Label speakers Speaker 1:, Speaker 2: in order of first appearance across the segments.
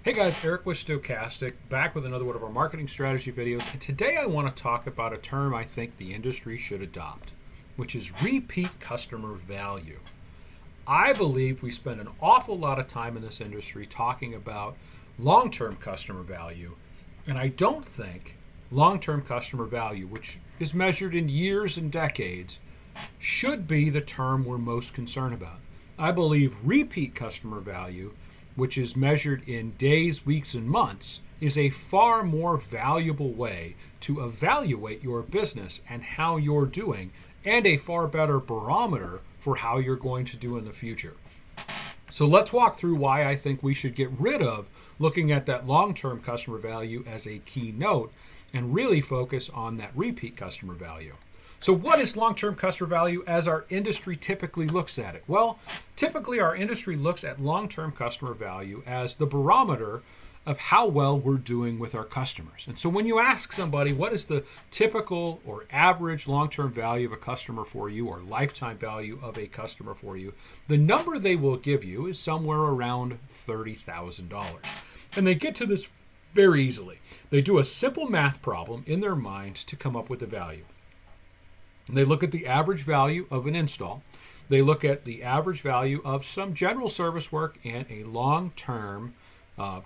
Speaker 1: Hey guys, Eric with Stochastic, back with another one of our marketing strategy videos. And today I want to talk about a term I think the industry should adopt, which is repeat customer value. I believe we spend an awful lot of time in this industry talking about long-term customer value, and I don't think long-term customer value, which is measured in years and decades, should be the term we're most concerned about. I believe repeat customer value, which is measured in days, weeks, and months, is a far more valuable way to evaluate your business and how you're doing, and a far better barometer for how you're going to do in the future. So let's walk through why I think we should get rid of looking at that long-term customer value as a key note and really focus on that repeat customer value. So what is long-term customer value as our industry typically looks at it? Well, typically our industry looks at long-term customer value as the barometer of how well we're doing with our customers. And so when you ask somebody what is the typical or average long-term value of a customer for you or lifetime value of a customer for you, the number they will give you is somewhere around $30,000. And they get to this very easily. They do a simple math problem in their mind to come up with the value. They look at the average value of an install. They look at the average value of some general service work and a long-term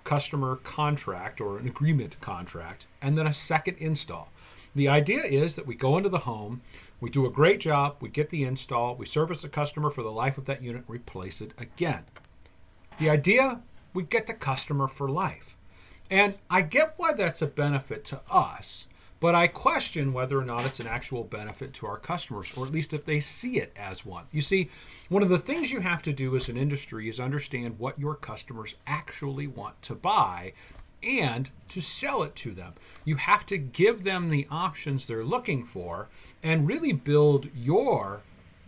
Speaker 1: customer contract or an agreement contract, and then a second install. The idea is that we go into the home, we do a great job, we get the install, we service the customer for the life of that unit, and replace it again. The idea, we get the customer for life. And I get why that's a benefit to us, but I question whether or not it's an actual benefit to our customers, or at least if they see it as one. You see, one of the things you have to do as an industry is understand what your customers actually want to buy and to sell it to them. You have to give them the options they're looking for and really build your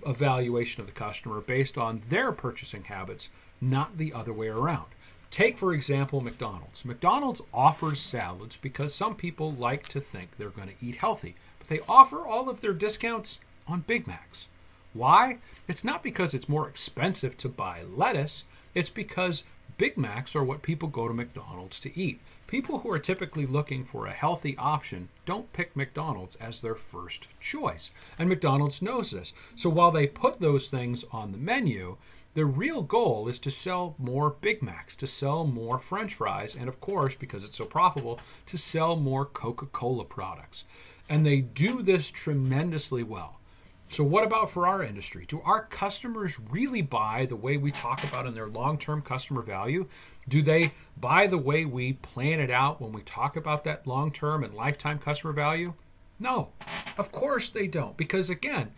Speaker 1: evaluation of the customer based on their purchasing habits, not the other way around. Take, for example, McDonald's. McDonald's offers salads because some people like to think they're going to eat healthy, but they offer all of their discounts on Big Macs. Why? It's not because it's more expensive to buy lettuce. It's because Big Macs are what people go to McDonald's to eat. People who are typically looking for a healthy option don't pick McDonald's as their first choice. And McDonald's knows this. So while they put those things on the menu, the real goal is to sell more Big Macs, to sell more French fries, and of course, because it's so profitable, to sell more Coca-Cola products. And they do this tremendously well. So what about for our industry? Do our customers really buy the way we talk about in their long-term customer value? Do they buy the way we plan it out when we talk about that long-term and lifetime customer value? No, of course they don't, because again,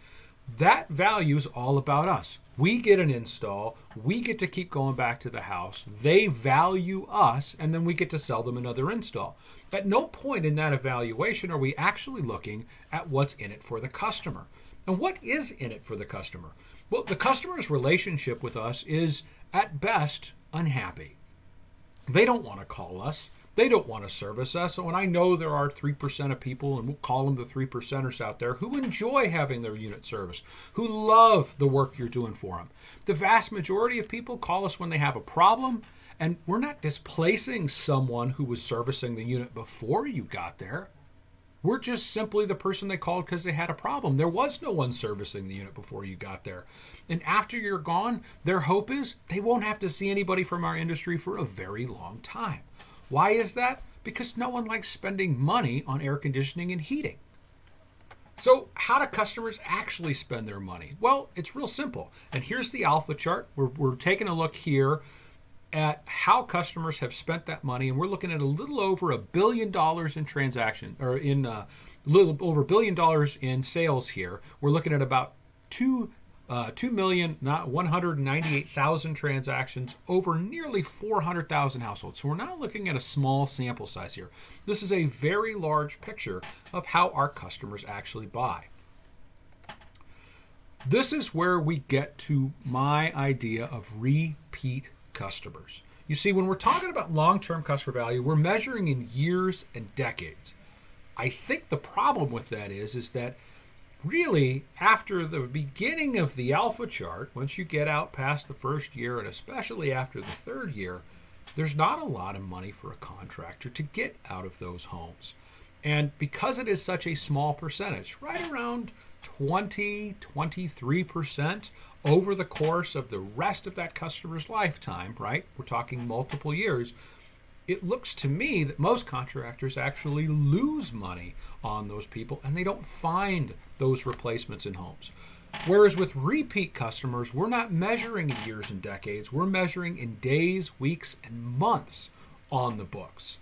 Speaker 1: that value is all about us. We get an install, we get to keep going back to the house, they value us, and then we get to sell them another install. At no point in that evaluation are we actually looking at what's in it for the customer. And what is in it for the customer? Well, the customer's relationship with us is, at best, unhappy. They don't want to call us. They don't want to service us. And I know there are 3% of people, and we'll call them the 3%ers out there, who enjoy having their unit serviced, who love the work you're doing for them. The vast majority of people call us when they have a problem, and we're not displacing someone who was servicing the unit before you got there. We're just simply the person they called because they had a problem. There was no one servicing the unit before you got there. And after you're gone, their hope is they won't have to see anybody from our industry for a very long time. Why is that? Because no one likes spending money on air conditioning and heating. So how do customers actually spend their money? Well, it's real simple. And here's the alpha chart. We're taking a look here at how customers have spent that money, and we're looking at a little over $1 billion in transaction, or in a little over $1 billion in sales here. We're looking at about 2,198,000 transactions over nearly 400,000 households. So we're not looking at a small sample size here. This is a very large picture of how our customers actually buy. This is where we get to my idea of repeat customers. You see, when we're talking about long-term customer value, we're measuring in years and decades. I think the problem with that is that really, after the beginning of the alpha chart, once you get out past the first year, and especially after the third year, there's not a lot of money for a contractor to get out of those homes. And because it is such a small percentage, right around 23% over the course of the rest of that customer's lifetime, right? We're talking multiple years. It looks to me that most contractors actually lose money on those people and they don't find those replacements in homes. Whereas with repeat customers, we're not measuring in years and decades. We're measuring in days, weeks, and months on the books.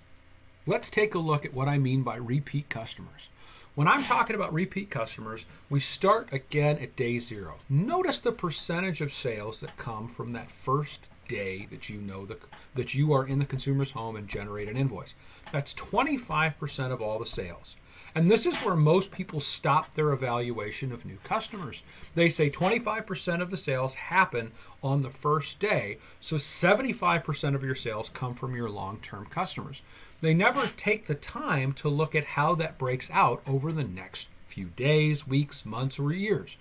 Speaker 1: Let's take a look at what I mean by repeat customers. When I'm talking about repeat customers, we start again at day zero. Notice the percentage of sales that come from that first day that you know that you are in the consumer's home and generate an invoice. That's 25% of all the sales. And this is where most people stop their evaluation of new customers. They say 25% of the sales happen on the first day, so 75% of your sales come from your long-term customers. They never take the time to look at how that breaks out over the next few days, weeks, months, or years.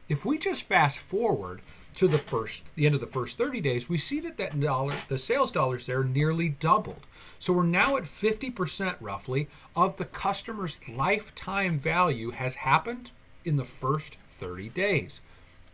Speaker 1: If we just fast forward to the end of the first 30 days, we see that the sales dollars there nearly doubled. So we're now at 50% roughly of the customer's lifetime value has happened in the first 30 days.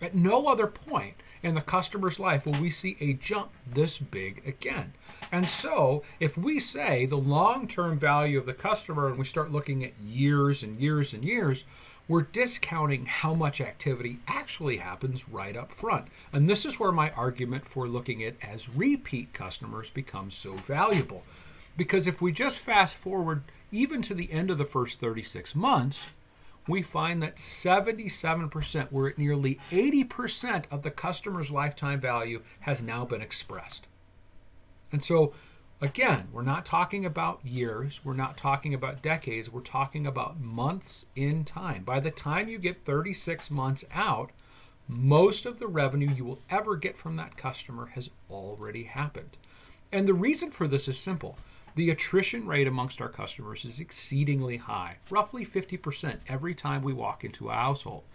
Speaker 1: At no other point in the customer's life will we see a jump this big again. And so if we say the long-term value of the customer and we start looking at years and years and years, we're discounting how much activity actually happens right up front. And this is where my argument for looking at as repeat customers becomes so valuable. Because if we just fast forward even to the end of the first 36 months, we find that 77%, we're at nearly 80% of the customer's lifetime value has now been expressed. And so, again, we're not talking about years, we're not talking about decades, we're talking about months in time. By the time you get 36 months out, most of the revenue you will ever get from that customer has already happened. And the reason for this is simple. The attrition rate amongst our customers is exceedingly high, roughly 50% every time we walk into a household.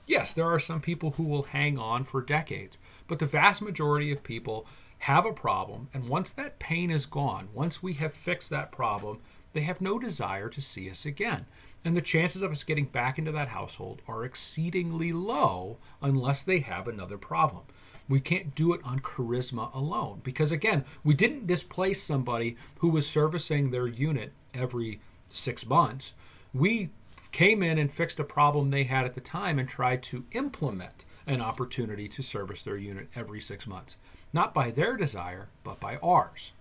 Speaker 1: Yes, there are some people who will hang on for decades, but the vast majority of people have a problem, and once that pain is gone, once we have fixed that problem, they have no desire to see us again. And the chances of us getting back into that household are exceedingly low unless they have another problem. We can't do it on charisma alone because, again, we didn't displace somebody who was servicing their unit every 6 months. We came in and fixed a problem they had at the time and tried to implement an opportunity to service their unit every 6 months. Not by their desire, but by ours.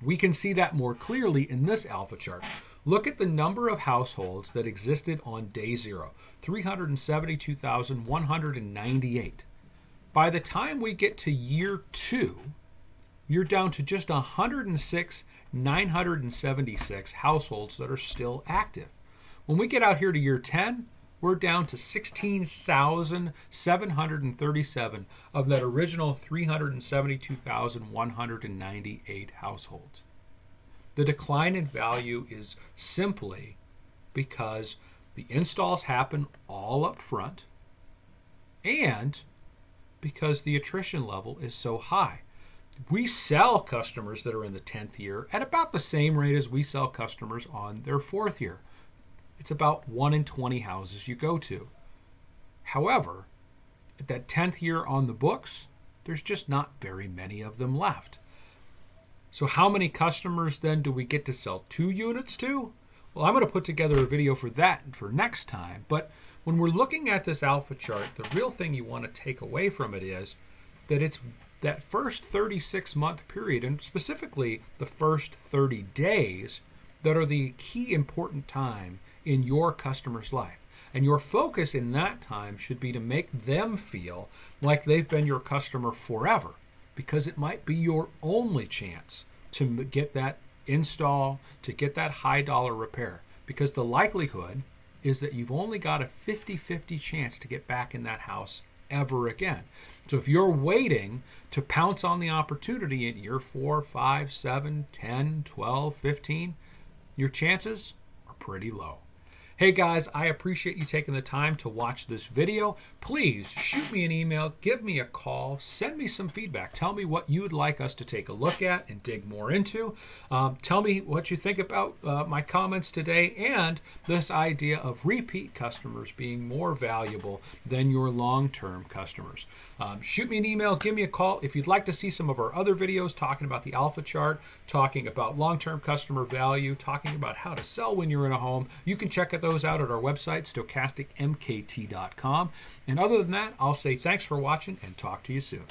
Speaker 1: We can see that more clearly in this alpha chart. Look at the number of households that existed on day zero, 372,198. By the time we get to year 2, you're down to just 106,976 households that are still active. When we get out here to year 10, we're down to 16,737 of that original 372,198 households. The decline in value is simply because the installs happen all up front and because the attrition level is so high. We sell customers that are in the 10th year at about the same rate as we sell customers on their 4th year. It's about 1 in 20 houses you go to. However, at that 10th year on the books, there's just not very many of them left. So how many customers then do we get to sell 2 units to? Well, I'm going to put together a video for that for next time. But when we're looking at this alpha chart, the real thing you want to take away from it is that it's that first 36-month period, and specifically the first 30 days, that are the key important time in your customer's life. And your focus in that time should be to make them feel like they've been your customer forever, because it might be your only chance to get that install, to get that high dollar repair, because the likelihood is that you've only got a 50-50 chance to get back in that house ever again. So if you're waiting to pounce on the opportunity in year 4, 5, 7, 10, 12, 15, your chances are pretty low. Hey guys, I appreciate you taking the time to watch this video. Please shoot me an email, give me a call, send me some feedback. Tell me what you'd like us to take a look at and dig more into. Tell me what you think about my comments today and this idea of repeat customers being more valuable than your long-term customers. Shoot me an email, give me a call. If you'd like to see some of our other videos talking about the alpha chart, talking about long-term customer value, talking about how to sell when you're in a home, you can check those out at our website, stochasticmkt.com. And other than that, I'll say thanks for watching and talk to you soon.